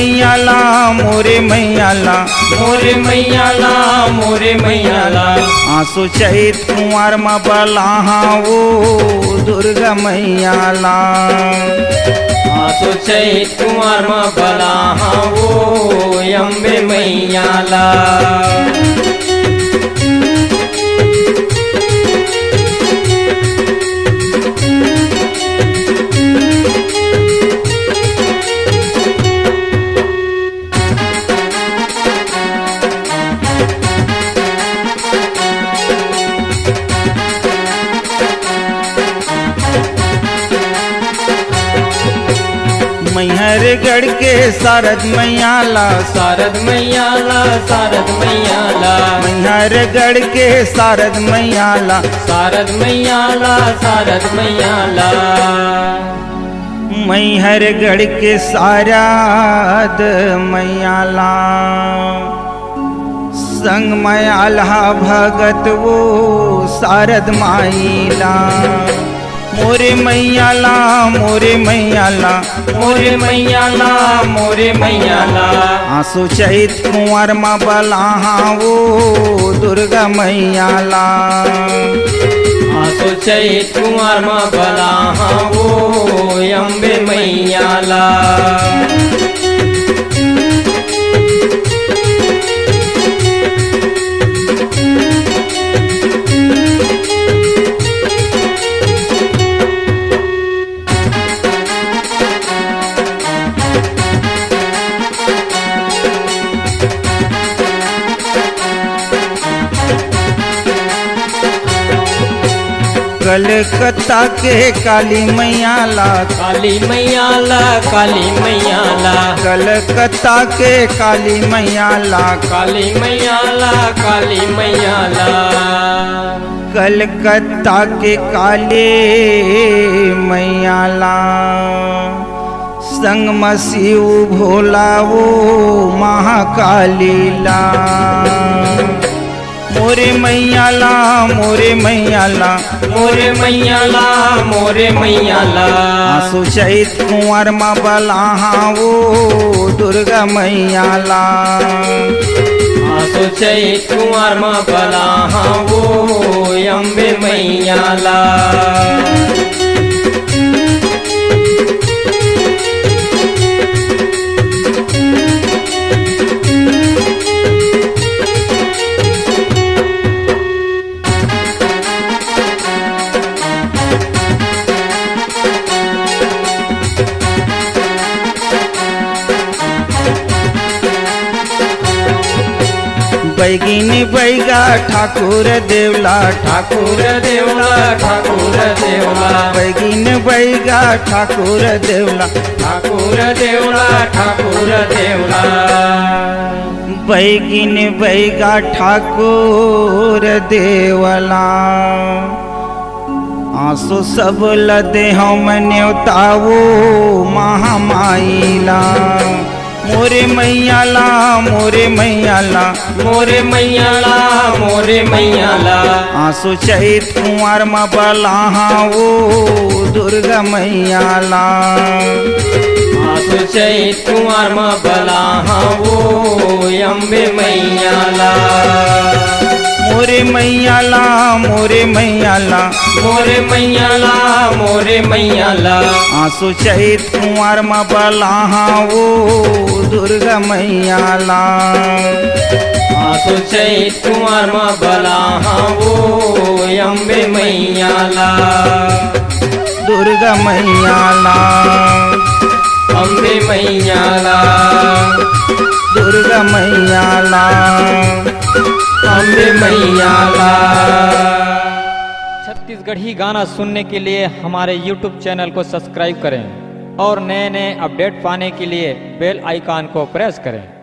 मैया ला मोरे मैया ला, मोरे मैया ला, मोरे मैया ला। आंसू चैत कुंवर में बलाहा वो दुर्गा मैया ला। आंसू चैत कुंवर में बलाहा वो अम्बे मैया ला। मैहरगढ़ के शारद मैया ला, शारद मैया ला, शारद मैया ला। मैहरगढ़ के शारद मैया ला, शारद मैया ला, शारद मैया ला। मैहरगढ़ के शारद मैया ला। संग मयाला भगत वो शारद माईला। मोरे मैया ला मोरे मैया ला, मोरे मैया ला, मोरे मैया ला। आंसू चैत कुंवर में बलाहा वो दुर्गा मैया ला। आंसू चैत कुंवर में बलाहा वो अम्बे मैया ला। कलकत्ता के काली मैया ला, काली मैया ला, काली मैया ला। कलकत्ता के काली मैया ला, काली मैया ला, काली मैया ला। कलकत्ता के काले मैया ला। संग मसीह भोला वो महाकाली ला। मोरे मैया ला मोरे मैया ला, मोरे मैया ला, मोरे मैया ला। आंसू चैत कुंवर में बलाहा वो दुर्गा मैया ला। आंसू चैत कुंवर में बलाहा वो अम्बे मैया ला। बैगिन बैगा ठाकुर देवला, ठाकुर देवला, ठाकुर देवला। बैगिन बैगा ठाकुर देवला, ठाकुर देवला, ठाकुर देवला। बैगिन बैगा ठाकुर देवला। आंसू सब लदे हम न्योतावो महामाईला। मोरे मैया ला मोरे मैया ला, मोरे मैया ला, मोरे मैया ला। आंसू चैत कुंवर में बलाहा वो दुर्गा मैया ला। आंसू चैत कुंवर में बलाहा वो अम्बे मैया ला। मोरे मैया ला मोरे मैया ला, मोरे मैया ला, मोरे मैया ला। आंसू चैत कुंवर में बलाहा वो दुर्गा मैया ला। आंसू चैत कुंवर में बलाहा वो अम्बे मैया ला। दुर्गा मैया ला, अम्बे मैया ला। दुर्गा मैया ला, अम्बे मैया ला। छत्तीसगढ़ी गाना सुनने के लिए हमारे YouTube चैनल को सब्सक्राइब करें और नए नए अपडेट पाने के लिए बेल आइकॉन को प्रेस करें।